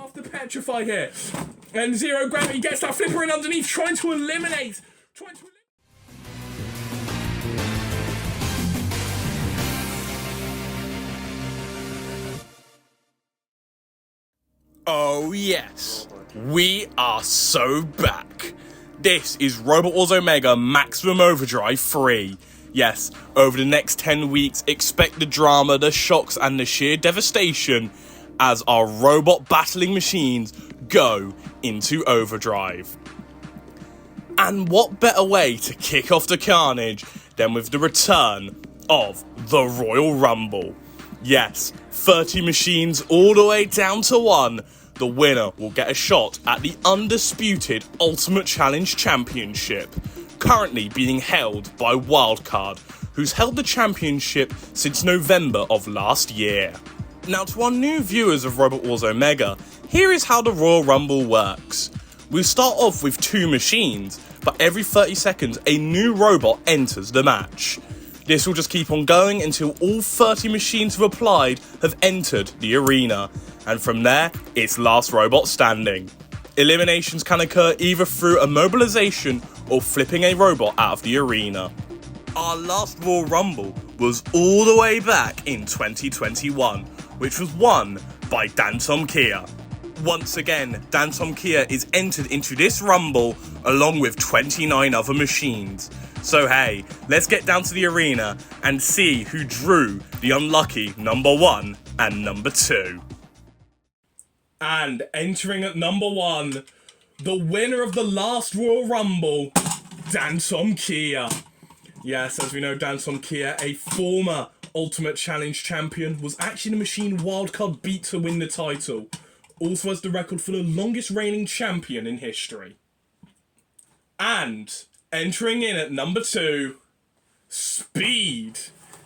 after Petrify here. And Zero Gravity gets that flipper in underneath, trying to eliminate. Oh yes, we are so back. This is Robot Wars Omega Maximum Overdrive 3. Yes, over the next 10 weeks, expect the drama, the shocks and the sheer devastation as our robot battling machines go into overdrive. And what better way to kick off the carnage than with the return of the Royal Rumble. Yes, 30 machines all the way down to 1. The winner will get a shot at the Undisputed Ultimate Challenge Championship, currently being held by Wildcard, who's held the championship since November of last year. Now, to our new viewers of Robot Wars Omega, here is how the Royal Rumble works. We start off with 2 machines, but every 30 seconds a new robot enters the match. This will just keep on going until all 30 machines who've applied have entered the arena, and from there, it's last robot standing. Eliminations can occur either through immobilization or flipping a robot out of the arena. Our last Royal Rumble was all the way back in 2021, which was won by Dantomkia. Once again, Dantomkia is entered into this Rumble along with 29 other machines. So hey, let's get down to the arena and see who drew the unlucky number 1 and number 2. And entering at number 1, the winner of the last Royal Rumble, Dantomkia. Yes, as we know, Dantomkia, a former Ultimate Challenge champion, was actually the machine Wildcard beat to win the title. Also has the record for the longest reigning champion in history. And entering in at number 2, Speed.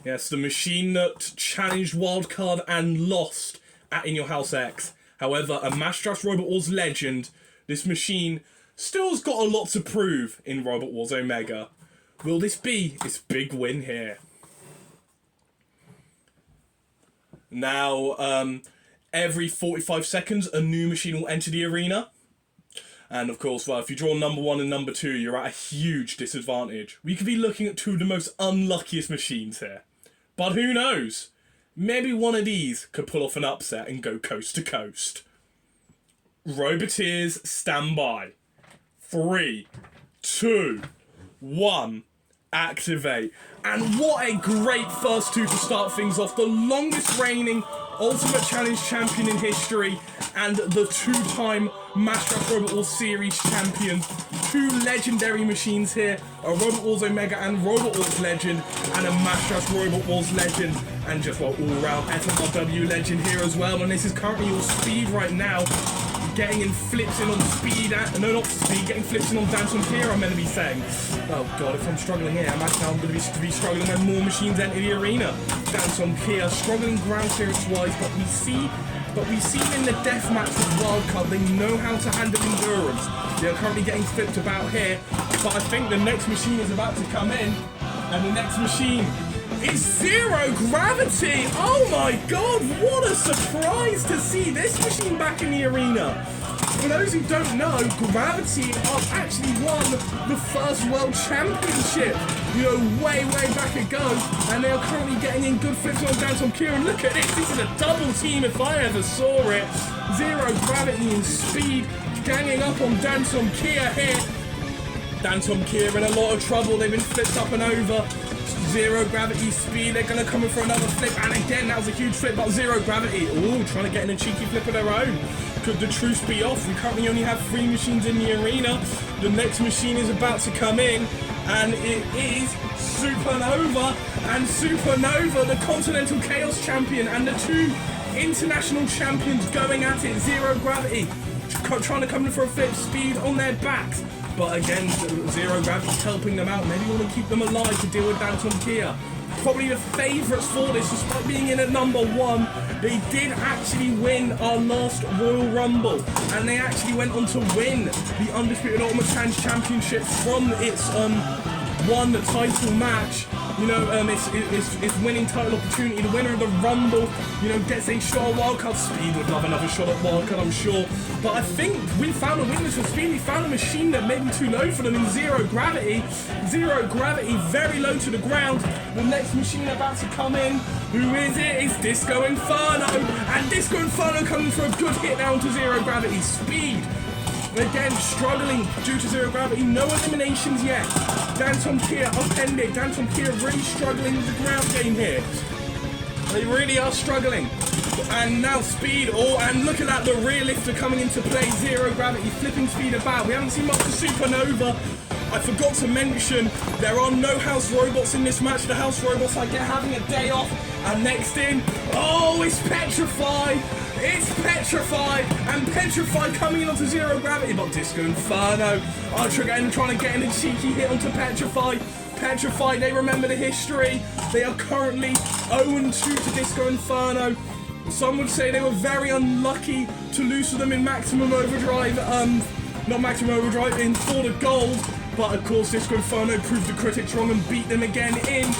Yes, the machine that challenged Wildcard and lost at In Your House X. However, a Masterclass Robot Wars legend, this machine still's got a lot to prove in Robot Wars Omega. Will this be its big win here? Now, every 45 seconds, a new machine will enter the arena. And of course, well, if you draw number 1 and number 2, you're at a huge disadvantage. We could be looking at 2 of the most unluckiest machines here. But who knows? Maybe one of these could pull off an upset and go coast to coast. Roboteers, stand by. 3, 2, 1, activate. And what a great first 2 to start things off. The longest reigning Ultimate Challenge champion in history and the 2-time Masterclass Robot Wars Series champion. 2 legendary machines here, a Robot Wars Omega and Robot Wars legend, and a Masterclass Robot Wars legend, and just well, all-round FMRW legend here as well. And this is currently all Speed right now, getting in flips in on Speed, no, not Speed, getting flips in on Dantomkia, I'm meant to be saying. Oh god, if I'm struggling here, imagine I'm going to be struggling when more machines enter the arena. Dantomkia struggling ground clearance-wise, but we see in the deathmatch with Wildcard, they know how to handle endurance. They're currently getting flipped about here, but I think the next machine is about to come in, and the next machine is Zero Gravity. Oh my god, what a surprise to see this machine back in the arena. For those who don't know, Gravity have actually won the first World Championship, you know, way back ago, and they are currently getting in good flips on Dantomkia. And look at this is a double team if I ever saw it. Zero Gravity and Speed ganging up on Dantomkia here. Dantomkia in a lot of trouble, they've been flipped up and over. Zero Gravity, Speed, they're going to come in for another flip, and again, that was a huge flip, but Zero Gravity, ooh, trying to get in a cheeky flip of their own. Could the truce be off? We currently only have 3 machines in the arena. The next machine is about to come in, and it is Supernova, and Supernova, the Continental Chaos Champion, and the 2 international champions going at it. Zero Gravity, trying to come in for a flip, Speed on their backs. But again, Zero Gravity's helping them out. Maybe you want to keep them alive to deal with Dantomkia. Probably the favourites for this, despite being in at number 1. They did actually win our last Royal Rumble. And they actually went on to win the Undisputed Ultimate Challenge Championship from its won the title match. you know, it's winning title opportunity. The winner of the Rumble, you know, gets a shot at Wildcard. Speed would love another shot at Wildcard, I'm sure. But I think we found a weakness for Speed. We found a machine that may be too low for them in zero gravity. Zero gravity, very low to the ground. The next machine about to come in, who is it? It's Disco Inferno. And Disco Inferno coming for a good hit down to zero gravity. Speed, again, struggling due to zero gravity. No eliminations yet. Dantomkia upended. Dantomkia really struggling with the ground game here. They really are struggling. And now Speed, and look at that, the rear lifter coming into play. Zero gravity, flipping Speed about. We haven't seen much of Supernova. I forgot to mention, there are no house robots in this match. The house robots are having a day off. And next in, it's Petrify. It's Petrified, and Petrified coming in onto zero gravity, but Disco Inferno again trying to get in a cheeky hit onto Petrified. Petrified, they remember the history. They are currently 0-2 to Disco Inferno. Some would say they were very unlucky to lose to them in Maximum Overdrive, not Maximum Overdrive, in For the Gold, but of course Disco Inferno proved the critics wrong and beat them again in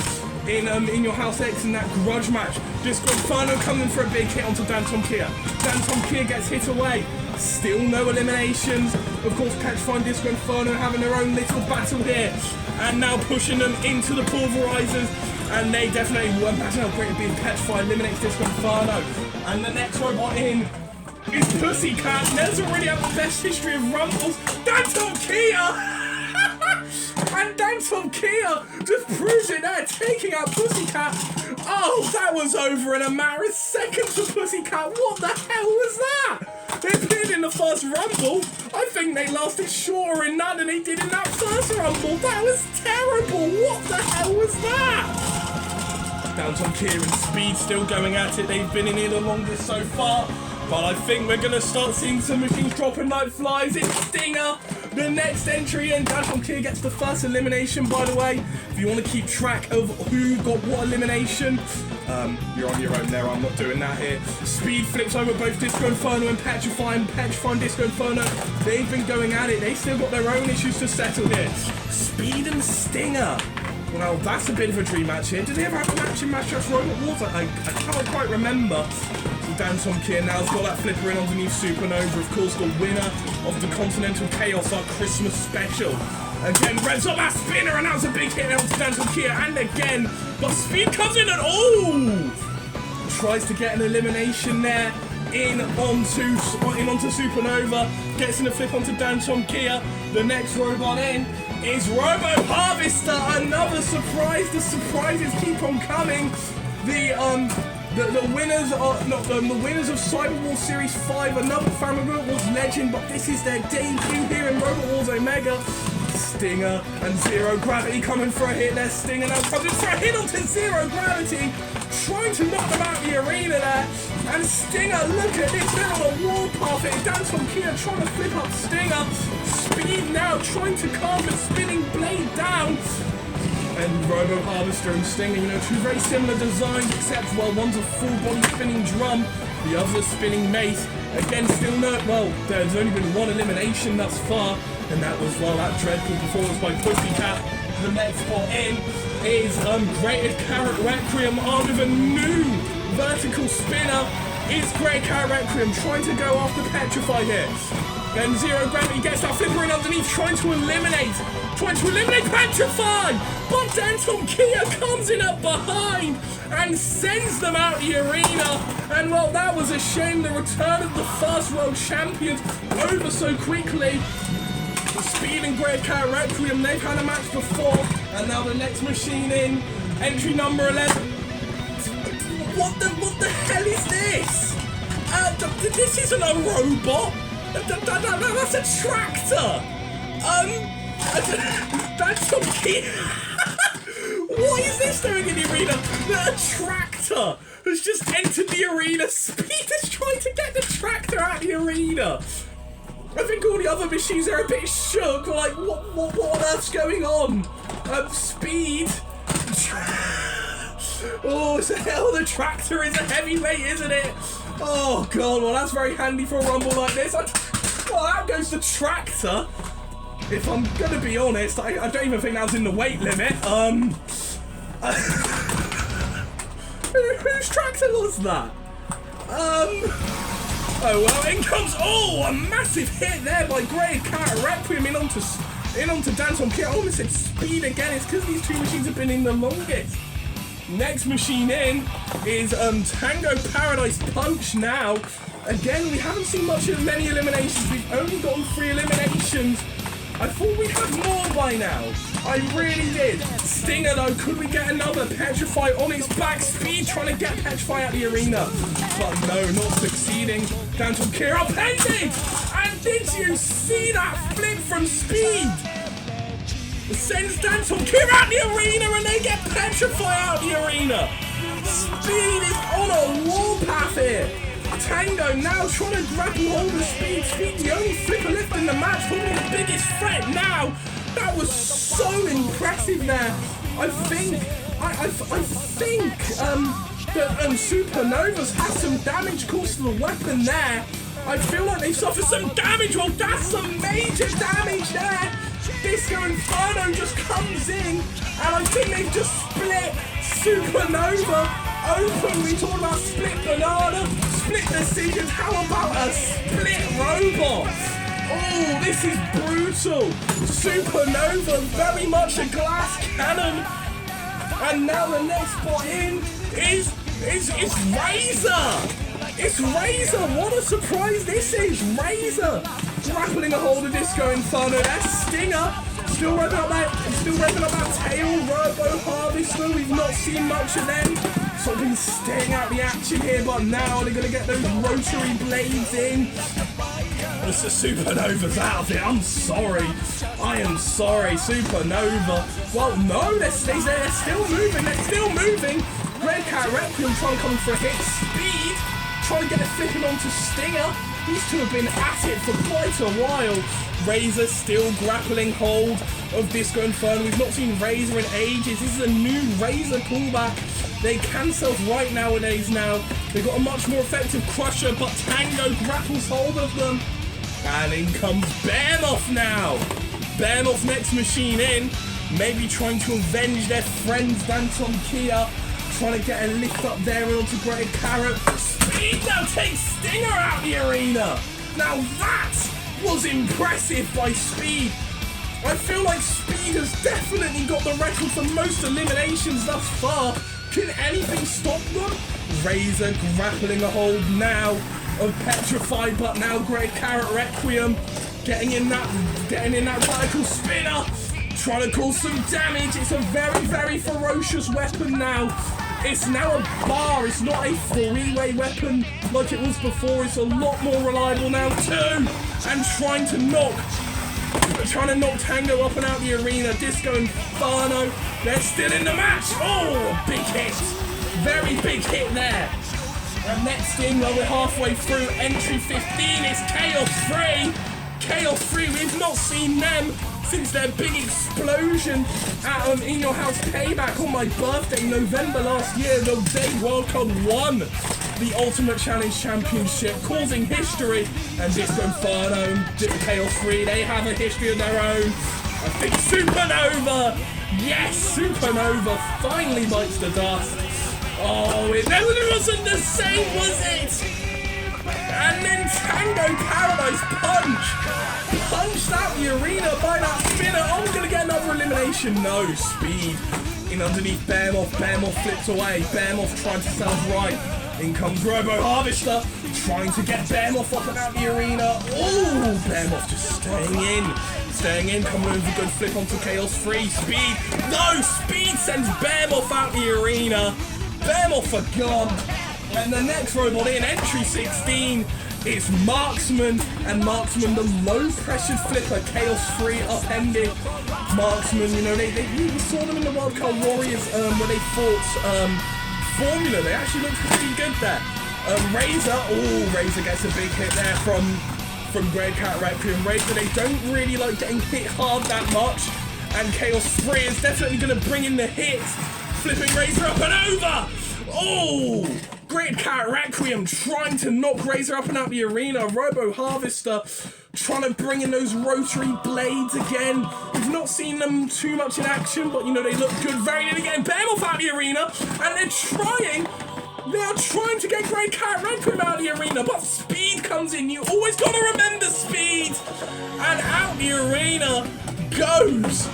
your House X in that grudge match. Disco Inferno coming for a big hit onto Dantomkia. Dantomkia gets hit away. Still no eliminations. Of course, Petrify and Disco Inferno having their own little battle here. And now pushing them into the pulverizers. And they definitely, imagine how great it'd be if Petrify eliminates Disco Inferno. And the next robot in is Pussycat. Doesn't really have the best history of Rumbles. Dantomkia! And Dantomkia just proves it there, taking out Pussycat. Oh, that was over in a matter of seconds for Pussycat. What the hell was that? They appeared in the first Rumble. I think they lasted shorter in that than they did in that first Rumble. That was terrible. What the hell was that? Dantomkia and Speed still going at it. They've been in here the longest so far. But I think we're going to start seeing some machines dropping like flies. It's Stinger, the next entry in. Dantomkia gets the first elimination, by the way. If you want to keep track of who got what elimination, you're on your own there. I'm not doing that here. Speed flips over both Disco Inferno and Petrify, and Disco Inferno, they've been going at it. They still got their own issues to settle here. Speed and Stinger. Well, that's a bit of a dream match here. Did they ever have a match in Match Trust Robot Wars? I can't quite remember. Dantomkia now's got that flipper in underneath Supernova. Of course, the winner of the Continental Chaos, our Christmas special. Again, revs up that spinner, and that was a big hit onto Dantomkia. And again, but Speed comes in and tries to get an elimination there. In onto Supernova. Gets in a flip onto Dantomkia. The next robot in is Robo Harvester. Another surprise. The surprises keep on coming. The winners are the winners of Cyber Wars Series 5, another fan of Robot Wars legend, but this is their debut here in Robot Wars Omega. Stinger and Zero Gravity coming for a hit there. Stinger now comes in for a hit onto Zero Gravity, trying to knock them out of the arena there. And Stinger, look at this, they're on a warpath here. Dantomkia trying to flip up Stinger. Speed now trying to calm the spinning blade down. And Robo Harvester and Stinger, you know, two very similar designs, except, well, one's a full body spinning drum, the other's a spinning mace. Again, still no, well, there's only been one elimination thus far, and that was, well, that dreadful performance by Pussycat. The next spot in is Greater Carrot Requiem, armed with a new vertical spinner. Is Greater Carrot Requiem trying to go after Petrify here. Then Zero Gravity gets that flipper in underneath, trying to eliminate Petrify! But Dantomkia comes in up behind and sends them out the arena. And well, that was a shame. The return of the first world champions over so quickly. Speed and Great Carrot Requiem, they've had a match before. And now the next machine in, entry number 11. What the hell is this? This isn't a robot. That's a tractor. Dantomkia. What is this doing in the arena? A tractor has just entered the arena. Speed is trying to get the tractor out of the arena. I think all the other machines are a bit shook. Like, what on earth's going on? Speed. Oh, hell, the tractor is a heavyweight, isn't it? Oh, God, well, that's very handy for a rumble like this. Well, out goes the tractor. If I'm going to be honest, I don't even think that was in the weight limit. Whose tractor was that? Oh well, in comes, oh, a massive hit there by Wildcard Requiem in onto Dantomkia. I almost said Speed again. It's because these two machines have been in the longest. Next machine in is Tango Paradise Punch now. Again, we haven't seen many eliminations. We've only gotten 3 eliminations. I thought we'd have more by now. I really did. Stinger though, could we get another? Petrify on its back, Speed trying to get Petrify out of the arena. But no, not succeeding. Dantomkia pending! And did you see that flip from Speed? It sends Dantomkia out the arena and they get Petrify out the arena. Speed is on a warpath here. Tango now trying to grapple hold of Speed. Speed, the only flipper left in the match, probably the biggest threat now. That was so impressive there. I think that Supernovas has some damage caused to the weapon there. I feel like they've suffered some damage. Well, that's some major damage there. Disco Inferno just comes in, and I think they've just split Supernova open. We talked about split banana, split decisions. How about a split robot? Oh, this is brutal. Supernova, very much a glass cannon. And now the next spot in is Razor. It's Razor. What a surprise this is. Razor grappling a hold of Disco Inferno. That's Stinger. Still revving up that tail Robo Harvester. We've not seen much of them. Sort of been staying out the action here, but now they're going to get those rotary blades in. It's the Supernova's out of it. I'm sorry. I am sorry, Supernova. Well, no, they're still moving. They're still moving. Wildcard Requiem trying to come for a hit. Speed trying to get it flipping onto Stinger. These two have been at it for quite a while. Razor still grappling hold of Disco Inferno. We've not seen Razor in ages. This is a new Razor pullback. They can self-right nowadays now. They've got a much more effective crusher, but Tango grapples hold of them. And in comes Behemoth now. Behemoth next machine in. Maybe trying to avenge their friends Dantomkia. Trying to get a lift up there onto Great Carrot. Speed now takes Stinger out the arena. Now that was impressive by Speed. I feel like Speed has definitely got the record for most eliminations thus far. Can anything stop them? Razor grappling a hold now of Petrified, but now Great Carrot Requiem getting in that vertical spinner, trying to cause some damage. It's a very, very ferocious weapon now. It's now a bar. It's not a three-way weapon like it was before. It's a lot more reliable now too. And trying to knock Tango up and out the arena. Disco Inferno, they're still in the match. Oh, big hit. Very big hit there. And next in, well, we're halfway through entry 15, it's Chaos 3. Chaos 3, we've not seen them since their big explosion at In Your House Payback on my birthday, November last year. The day Wildcard won the Ultimate Challenge Championship, causing history. And Disco Inferno and Chaos 3, they have a history of their own. I think Supernova, yes, Supernova finally bites the dust. Oh, it wasn't the same, was it? And then Tango Paradise punched out the arena by that spinner. Oh, we're going to get another elimination. No, Speed in underneath Behemoth. Behemoth flips away. Behemoth trying to self-right. In comes Robo Harvester, trying to get Behemoth up and out the arena. Oh, Behemoth just staying in, coming with a good flip onto Chaos 3. Speed, no, Speed sends Behemoth out the arena. Behemoth are gone. And the next robot in entry 16 is Marksman, and Marksman, the low-pressured flipper, Chaos 3 upended. Marksman, you know, we saw them in the Wildcard Warriors where they fought Formula. They actually looked pretty good there. Razor gets a big hit there from Wildcard Requiem. Razor, they don't really like getting hit hard that much, and Chaos 3 is definitely going to bring in the hits. Flipping Razor up and over! Oh! Great Cat Requiem trying to knock Razor up and out the arena. Robo Harvester trying to bring in those rotary blades again. We've not seen them too much in action, but you know, they look good. Very nearly getting Behemoth out of the arena, and they are trying to get Great Cat Requiem out of the arena, but Speed comes in. You always got to remember Speed. And out the arena goes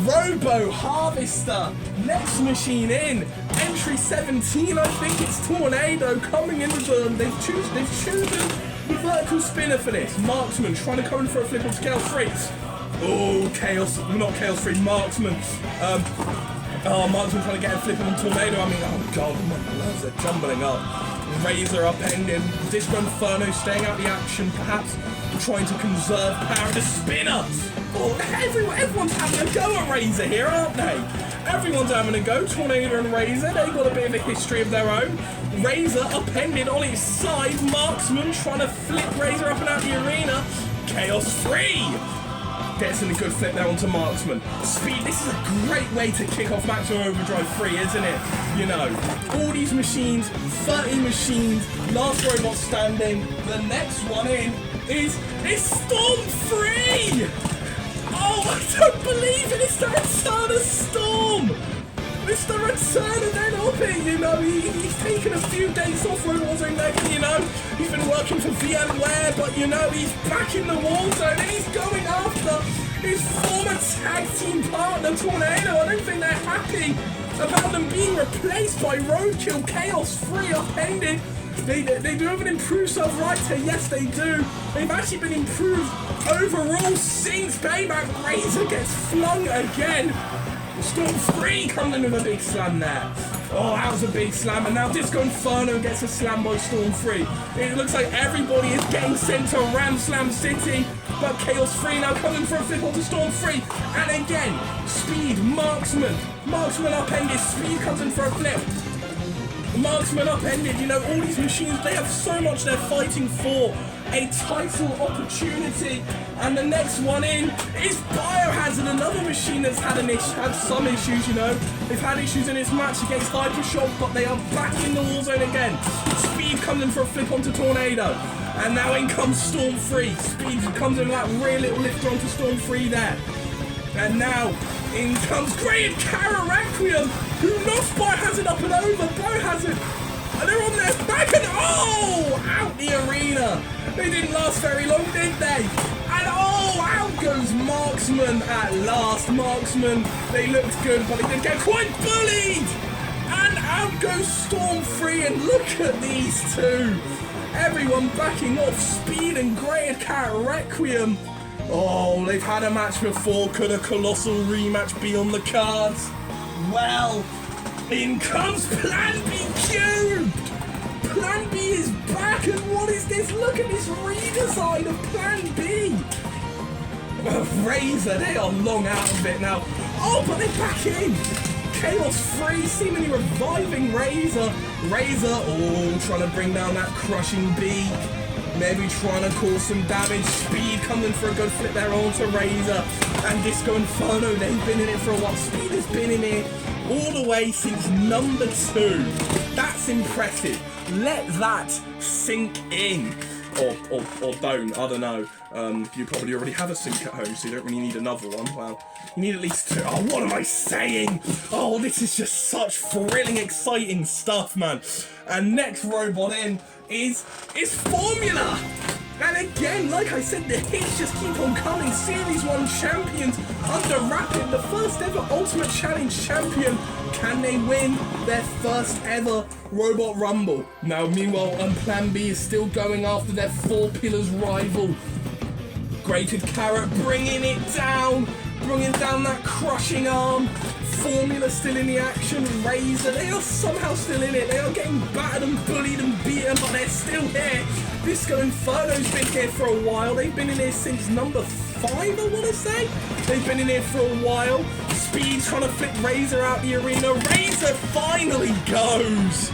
Robo Harvester. Next machine in. Entry 17, I think it's Tornado coming into the... They've chosen the vertical spinner for this. Marksman trying to come in for a flip onto Chaos Free. Oh, not Chaos Free, Marksman. Marksman trying to get a flip on Tornado. I mean, oh god, my gloves are jumbling up. Razor upended. Disco Inferno staying out the action, perhaps trying to conserve power. The spinner! Oh, everyone's having a go at Razor here, aren't they? Everyone's having a go. Tornado and Razor, they've got a bit of a history of their own. Razor upended on its side. Marksman trying to flip Razor up and out the arena. Chaos Free! Gets in a good flip there onto Marksman. Speed, this is a great way to kick off Maximum Overdrive 3, isn't it? You know, all these machines, 30 machines, last robot standing. The next one in is Storm 3! Oh, I don't believe it! It's the return of Storm! It's the return of NLP, you know, he's taken a few days off Warzone Mega, you know, he's been working for VMware, but you know, he's back in the Warzone and he's going after his former tag team partner, Tornado. I don't think they're happy about them being replaced by Roadkill. Chaos Free upended. They do have an improved self-writer, yes they do. They've actually been improved overall since Payback. Razor gets flung again. Storm 3 comes in with a big slam there. Oh, that was a big slam, and now Disco Inferno gets a slam by Storm 3. It looks like everybody is getting sent to Ram Slam City, but Chaos Free now coming for a flip onto Storm 3. And again, Speed, Marksman upended, Speed comes in for a flip. Marksman upended, you know, all these machines, they have so much they're fighting for. A title opportunity, and the next one in is Biohazard, another machine that's had some issues, you know. They've had issues in its match against Hypershock, but they are back in the Warzone again. Speed comes in for a flip onto Tornado, and now in comes Storm 3. Speed comes in with that real little lifter onto Storm 3 there. And now in comes Great Cat Requiem, who knocks Biohazard up and over. Biohazard, and they're on their back, and oh, out the arena. They didn't last very long, did they? And oh, out goes Marksman at last. Marksman, they looked good, but they did get quite bullied. And out goes Storm 3, and look at these two. Everyone backing off. Speed and Great Cat Requiem. Oh, they've had a match before. Could a colossal rematch be on the cards? Well, in comes Plan B Cubed! Plan B is back, and what is this? Look at this redesign of Plan B! Razor, they are long out of it now. Oh, but they're back in! Chaos Free seemingly reviving Razor. Razor, oh, trying to bring down that crushing beak. Maybe trying to cause some damage. Speed coming for a good flip there onto Razor. And Disco Inferno, they've been in it for a while. Speed has been in it all the way since number 2. That's impressive. Let that sink in. Or don't, I don't know. You probably already have a sink at home, so you don't really need another one. Well, you need at least 2. Oh, what am I saying? Oh, this is just such thrilling, exciting stuff, man. And next robot in is Formula. And again, like I said, the hits just keep on coming. Series 1 champions under Rapid, the first ever Ultimate Challenge champion. Can they win their first ever Robot Rumble? Now, meanwhile, Plan B is still going after their 4 Pillars rival. Grated Carrot bringing it down. Bringing down that crushing arm. Formula still in the action. Razor, they are somehow still in it. They are getting battered and bullied and beaten, but they're still here. Disco Inferno's been here for a while. They've been in here since number 5, I want to say. They've been in here for a while. Speed trying to flip Razor out the arena. Razor finally goes.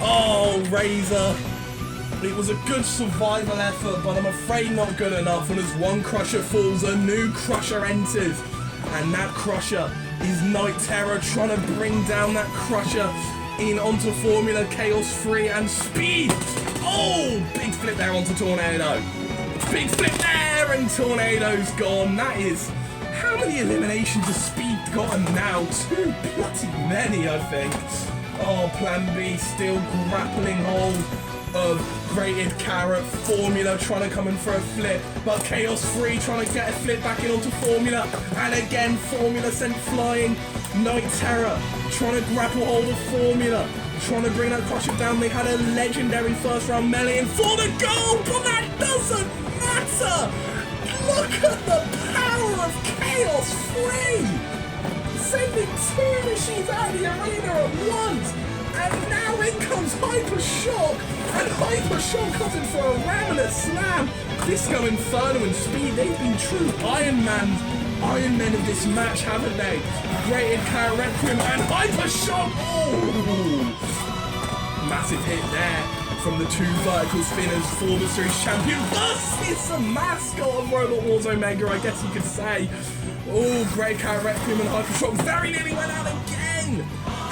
Oh, Razor. It was a good survival effort, but I'm afraid not good enough. And as one Crusher falls, a new Crusher enters. And that Crusher is Night Terror trying to bring down that Crusher in onto Formula, Chaos 3 and Speed. Oh, big flip there onto Tornado. Big flip there and Tornado's gone. That is, how many eliminations has Speed gotten now? Too bloody many, I think. Oh, Plan B still grappling hold of Grated Carrot. Formula trying to come in for a flip, but Chaos 3 trying to get a flip back in onto Formula, and again Formula sent flying. Night Terror trying to grapple hold of Formula, trying to bring that Crusher down. They had a legendary first round melee in for the goal, but that doesn't matter. Look at the power of Chaos 3, sending 2 machines out of the arena at once. And now in comes Hyper Shock, and Hyper Shock comes in for a Ramlet Slam. Disco Inferno and Speed, they've been true Iron Men of this match, haven't they? Grated Carrot Requiem and Hyper Shock. Oh, massive hit there from the 2 vertical spinners for the series champion. Thus is the mascot of Robot Wars Omega, I guess you could say. Oh, Grated Carrot Requiem and Hyper Shock very nearly went out again.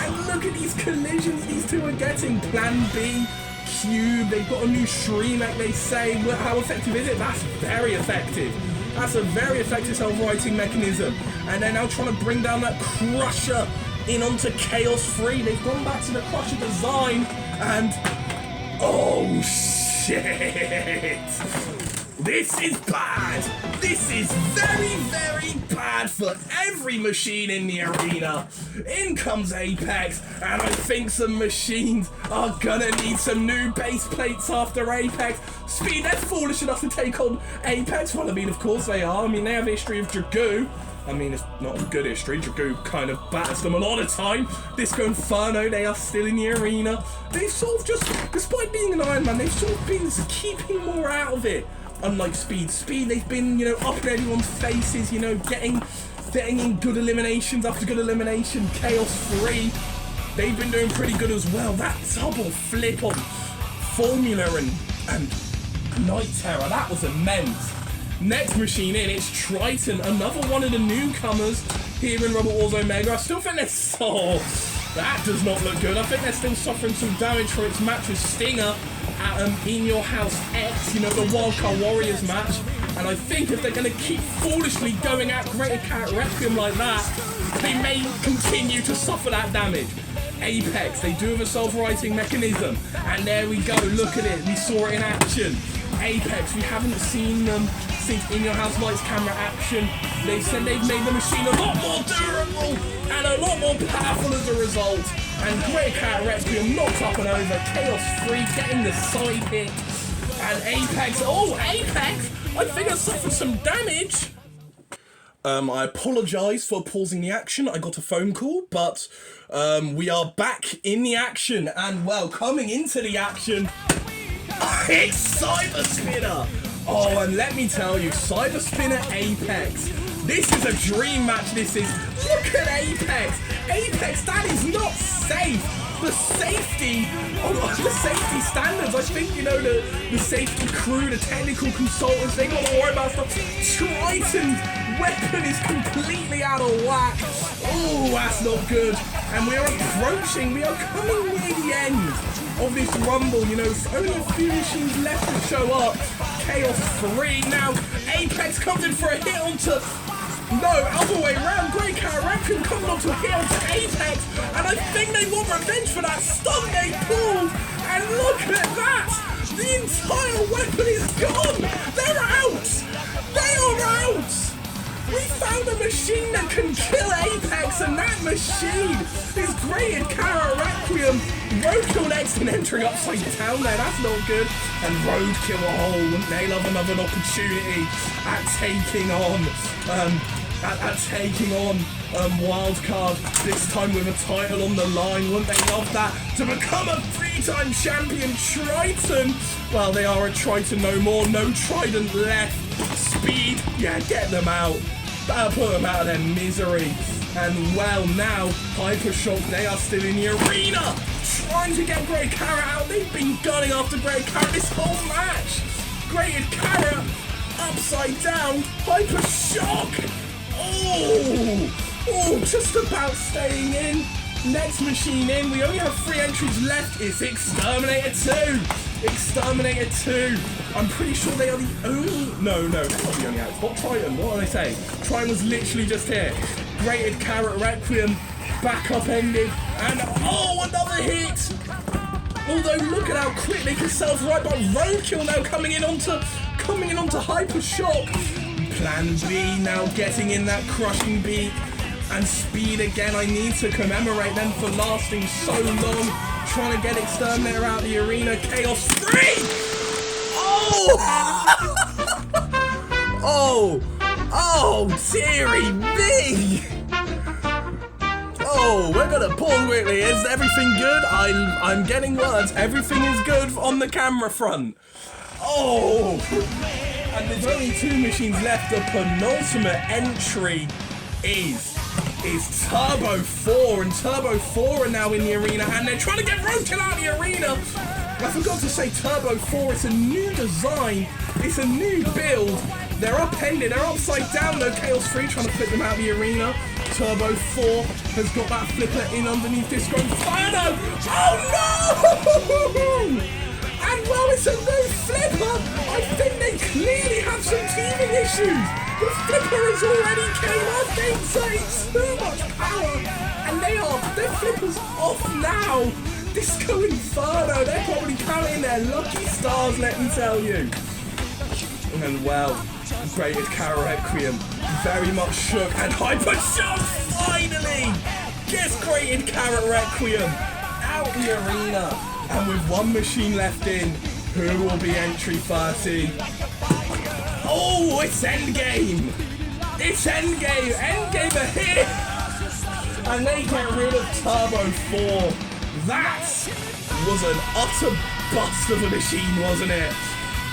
And look at these collisions these two are getting. Plan B, Cube, they've got a new Shreem, like they say. Well, how effective is it? That's very effective. That's a very effective self-righting mechanism. And they're now trying to bring down that Crusher in onto Chaos 3. They've gone back to the Crusher design. And, oh shit! This is bad. This is very, very bad for every machine in the arena. In comes Apex, and I think some machines are gonna need some new base plates after Apex. Speed, they're foolish enough to take on Apex. Well, I mean, of course they are. I mean, they have a history of Dragoo. I mean, it's not a good history. Dragoo kind of batters them a lot of time. Disco Inferno, they are still in the arena. They've sort of just, despite being an Iron Man, they've sort of been keeping more out of it. Unlike Speed, they've been, you know, up in everyone's faces, you know, getting in good eliminations after good elimination. Chaos 3, they've been doing pretty good as well. That double flip on Formula and Night Terror, that was immense. Next machine in, it's Triton, another one of the newcomers here in Robot Wars Omega. I still think that does not look good. I think they're still suffering some damage for its match with Stinger at In Your House X, you know, the Wildcard Warriors match. And I think if they're going to keep foolishly going at Grated Carrot Requiem like that, they may continue to suffer that damage. Apex, they do have a self-righting mechanism. And there we go, look at it, we saw it in action. Apex, we haven't seen them since In Your House Lights Camera action. They said they've made the machine a lot more durable and a lot more powerful as a result. And Grated Carrot Requiem knocked up and over. Chaos 3 getting the side hit. And Apex, I think I suffered some damage. I apologise for pausing the action. I got a phone call, but we are back in the action. And well, coming into the action, it's Cyber Spinner. Oh, and let me tell you, Cyber Spinner Apex. This is a dream match, this is. Look at Apex. Apex, that is not safe. The safety standards, I think, you know, the safety crew, the technical consultants, they got to worry about stuff. Triton's weapon is completely out of whack. Oh, that's not good. And we are coming near the end of this rumble, you know, only a few machines left to show up. Chaos 3 now. Apex comes in for a hit onto, no, other way around. Grated Carrot Requiem comes onto a hit onto Apex, and I think they want revenge for that stun they pulled. And look at that! The entire weapon is gone! They're out! They are out! We found a machine that can kill Apex, and that machine is Grated Carrot Requiem. Roadkill next in entering upside down there, that's not good. And Roadkill, oh, wouldn't they love another opportunity at taking on Wildcard, this time with a title on the line. Wouldn't they love that? To become a 3-time champion. Triton, well, they are a Triton no more, no Trident left. Speed, yeah, get them out. Put them out of their misery. And well, now Hyper Shock, they are still in the arena trying to get Grated Carrot out. They've been gunning after Grated Carrot this whole match. Grated Carrot upside down. Hyper Shock, oh, just about staying in. Next machine in. We only have 3 entries left. It's Exterminator 2. Exterminator 2. I'm pretty sure they are the only... No, they're not the only out. What Triton? What are they saying? Triton was literally just here. Grated Carrot Requiem. Backup ended. And oh, another hit. Although look at how quick they can self-right, but Roadkill now coming in onto Hyper Shock. Plan B now getting in that crushing beat. And Speed again, I need to commemorate them for lasting so long. Trying to get Exterminator out of the arena. Chaos 3! Oh! Oh, dearie me! Oh, we're gonna pause quickly. Is everything good? I'm getting words. Everything is good on the camera front. Oh! And there's only 2 machines left. The penultimate entry is Turbo 4, and Turbo 4 are now in the arena, and they're trying to get Roadkill out of the arena. I forgot to say Turbo 4, it's a new design, it's a new build. They're upended, they're upside down though. Chaos 3 trying to flip them out of the arena. Turbo 4 has got that flipper in underneath Disco Inferno. Oh no! And well, it's a new flipper. I think they clearly have some teaming issues. The flipper has already came off. They say too much power, and their flipper's off now. Disco Inferno, they're probably counting their lucky stars, let me tell you. And well, Grated Carrot Requiem very much shook, and Hyper Shock finally gets Grated Carrot Requiem out the arena. And with 1 machine left in, who will be entry 30? Oh, it's Endgame! It's Endgame! Endgame are here! And they get rid of Turbo 4. That was an utter bust of a machine, wasn't it?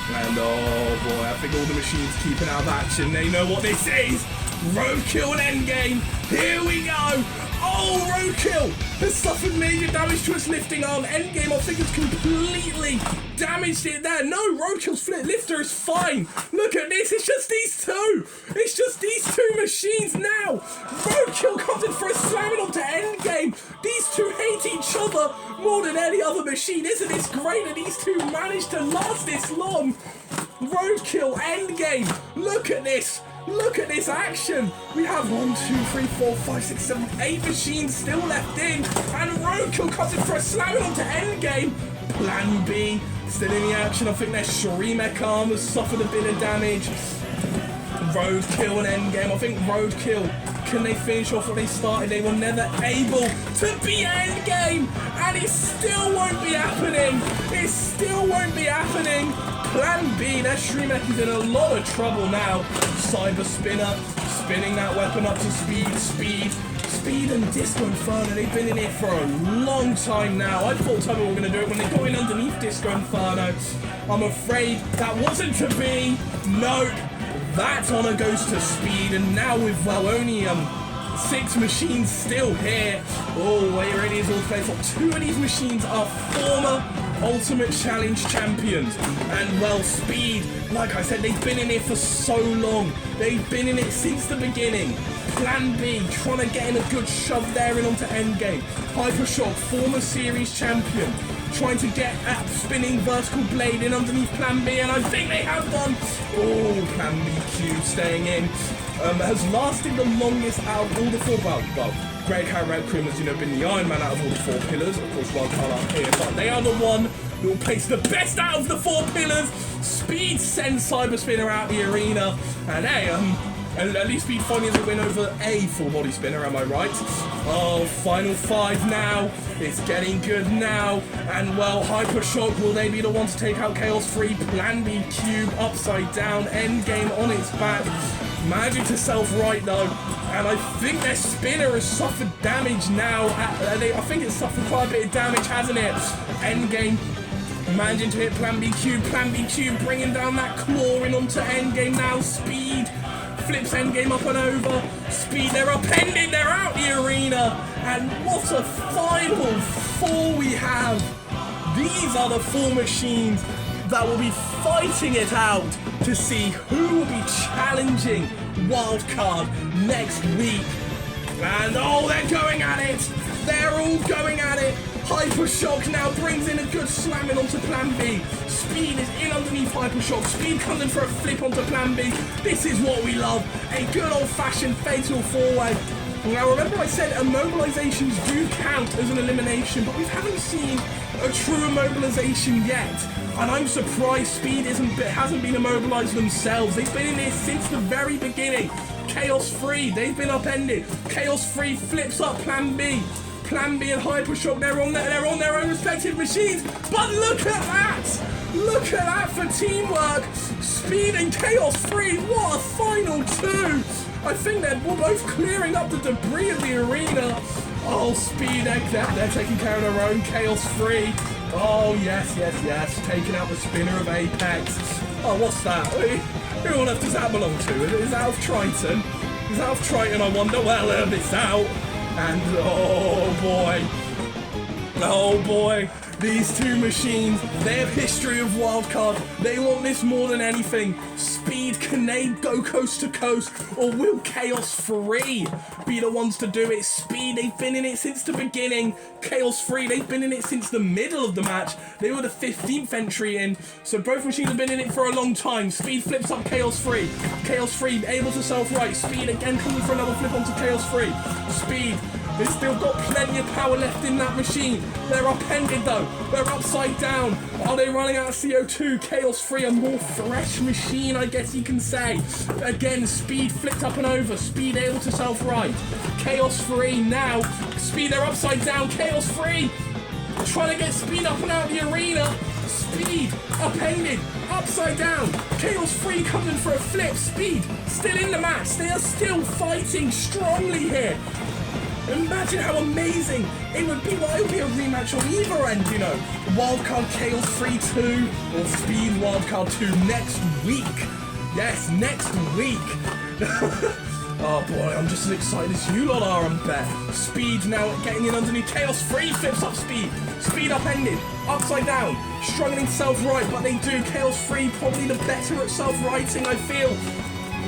And oh boy, I think all the machines keeping out of action. They know what this is. Roadkill and Endgame. Here we go. Oh, Roadkill has suffered major damage to its lifting arm. Endgame, I think, has completely damaged it there. No, Roadkill's flip lifter is fine. Look at this. It's just these 2. It's just these 2 machines now. Roadkill comes in for a slamming onto Endgame. These 2 hate each other more than any other machine. Isn't this great that these 2 managed to last this long? Roadkill, Endgame. Look at this. Look at this action! We have 1, 2, 3, 4, 5, 6, 7, 8 machines still left in, and Roadkill comes in for a slamming onto Endgame. Plan B still in the action. I think their Shurimek arm has suffered a bit of damage. Roadkill and Endgame. I think Roadkill, can they finish off what they started? They were never able to beat Endgame, and it still won't be happening. It still won't be happening. Plan B, their Shurimek is in a lot of trouble now. Cyber Spinner, spinning that weapon up to Speed and Disco Inferno. They've been in it for a long time now. I thought Turbo were going to do it when they got in underneath Disco Inferno. I'm afraid that wasn't to be. Nope, that honor goes to Speed, and now with only 6 machines still here. Oh, here it is all to play for. 2 of these machines are former Ultimate Challenge champions, and well, Speed, like I said, they've been in it for so long. They've been in it since the beginning. Plan B, trying to get in a good shove there and onto Endgame. Hypershock, former series champion, trying to get at spinning vertical blade in underneath Plan B, and I think they have done. Oh, Plan B Cube staying in. Has lasted the longest out of all the 4. Well, Grated Carrot Requiem has, been the Iron Man out of all the 4 pillars. Of course, Wildcard up here, but they are the one who will place the best out of the 4 pillars. Speed sends Cyber Spinner out the arena, and hey, at least Speed finally has a win over a full body spinner, am I right? Oh, final 5 now. It's getting good now. And well, Hypershock, will they be the ones to take out Chaos 3? Plan B Cube upside down, Endgame on its back. Managing to self-right though, and I think their spinner has suffered damage now. I think it's suffered quite a bit of damage, hasn't it? Endgame managing to hit Plan B Cube, bringing down that claw in onto Endgame now. Speed flips Endgame up and over. Speed, they're upended, they're out the arena, and what a final 4 we have. These are the 4 machines that will be fighting it out to see who will be challenging Wildcard next week. And oh, they're going at it. They're all going at it. Hypershock now brings in a good slamming onto Plan B. Speed is in underneath Hypershock. Speed comes in for a flip onto Plan B. This is what we love. A good old-fashioned fatal four-way. Now remember I said immobilizations do count as an elimination, but we haven't seen a true immobilization yet. And I'm surprised Speed hasn't been immobilized themselves. They've been in this since the very beginning. Chaos Free, they've been upended. Chaos Free flips up Plan B. Plan B and Hypershock, they're on their own respective machines. But look at that! Look at that for teamwork! Speed and Chaos Free, what a final two! I think they're both clearing up the debris of the arena. Oh, Speed, they're taking care of their own. Chaos Free. Oh, yes. Taking out the spinner of Apex. Oh, what's that? Who on earth does that belong to? Is that of Triton? Is that of Triton, I wonder? Well, it's out. And, oh boy, these two machines, they have history of Wildcard. They want this more than anything. Speed, can they go coast to coast, or will Chaos Free be the ones to do it? Speed, they've been in it since the beginning. Chaos Free, they've been in it since the middle of the match. They were the 15th entry in, so both machines have been in it for a long time. Speed flips up Chaos Free. Chaos Free able to self-right. Speed again coming for another flip onto Chaos Free. Speed, they've still got plenty of power left in that machine. They're upended though. They're upside down. Are they running out of CO2? Chaos Free, a more fresh machine, I guess you can say. Again, Speed flipped up and over. Speed able to self-right. Chaos Free now. Speed, they're upside down. Chaos Free trying to get Speed up and out of the arena. Speed upended. Upside down. Chaos Free coming for a flip. Speed still in the match. They are still fighting strongly here. Imagine how amazing it would be. Well, it would be a rematch on either end, you know. Wildcard Chaos Free 2 or Speed Wildcard 2 next week. Yes, next week. Oh boy, I'm just as excited as you lot are, I bet. Speed now getting in underneath. Chaos Free flips up Speed. Speed upended. Upside down. Struggling self-right, but they do. Chaos Free probably the better at self-righting, I feel.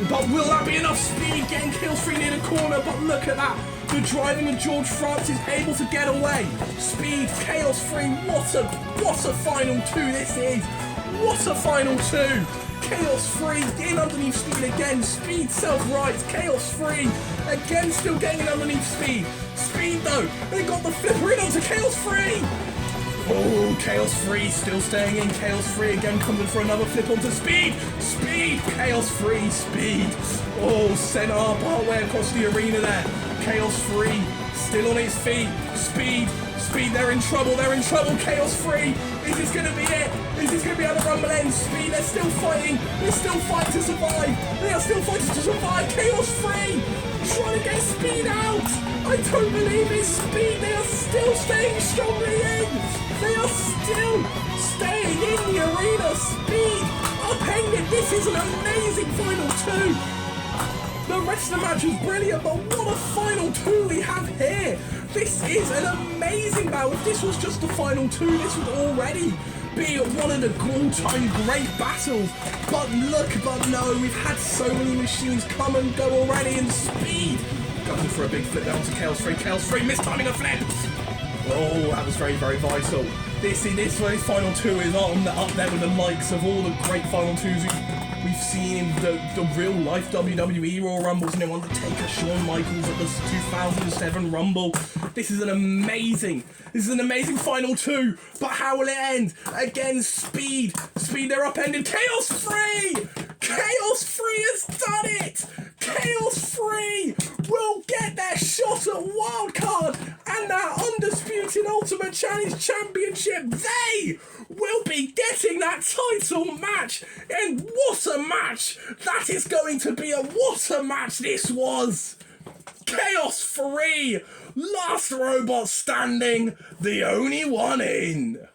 But will that be enough? Speed getting Chaos Free near the corner, but look at that. The driving of George France is able to get away. Speed, Chaos Free, what a final two this is. What a final two. Chaos Free in underneath Speed again. Speed self-rights. Chaos Free again still getting underneath Speed. Speed though, they got the flipper in onto Chaos Free. Oh, Chaos Free still staying in. Chaos Free again coming for another flip onto Speed. Speed, Chaos Free, Speed. Oh, sent up partway across the arena there. Chaos Free still on its feet. Speed, they're in trouble. Chaos Free, is this going to be it? Is this going to be how the rumble ends? Speed, they're still fighting. They're still fighting to survive. They are still fighting to survive. Chaos Free trying to get Speed out. I don't believe it's Speed. They are still staying strongly in. They are still staying in the arena. Speed upended. This is an amazing final two. The rest of the match was brilliant, but what a final two we have here. This is an amazing battle. If this was just the final two, this would already be one of the all-time great battles. But no, we've had so many machines come and go already, and Speed going for a big flip down to Chaos Free. Chaos Free mistiming a flip. Oh, that was very, very vital. This final two is up there with the likes of all the great final twos we've seen in the real life WWE Royal Rumbles. You know, Undertaker, Shawn Michaels at the 2007 Rumble. This is an amazing final two. But how will it end? Again, Speed, they're upended. Chaos Free has done it. Chaos Free will get their shot at Wildcard and that Undisputed Ultimate Challenge Championship. They will be getting that title match. And what a match that is going to be. What a match this was. Chaos Free, last robot standing, the only one in.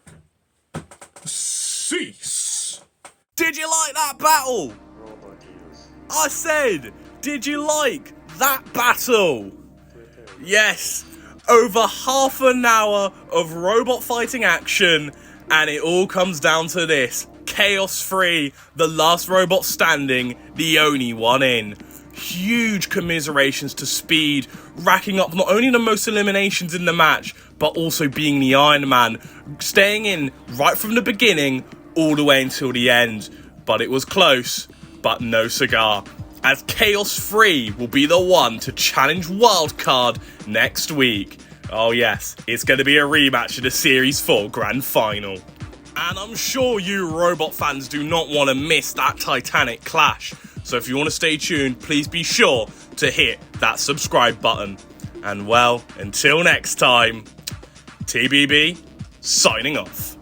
Cease. Did you like that battle? I said, did you like that battle? Yes, over half an hour of robot fighting action, and it all comes down to this. Chaos Free, the last robot standing, the only one in. huge commiserations to Speed, racking up not only the most eliminations in the match, but also being the Iron Man, staying in right from the beginning all the way until the end. But it was close, but no cigar, as Chaos 3 will be the one to challenge Wildcard next week. Oh yes, it's going to be a rematch of the Series 4 Grand Final. And I'm sure you robot fans do not want to miss that titanic clash. So if you want to stay tuned, please be sure to hit that subscribe button. And well, until next time, TBB signing off.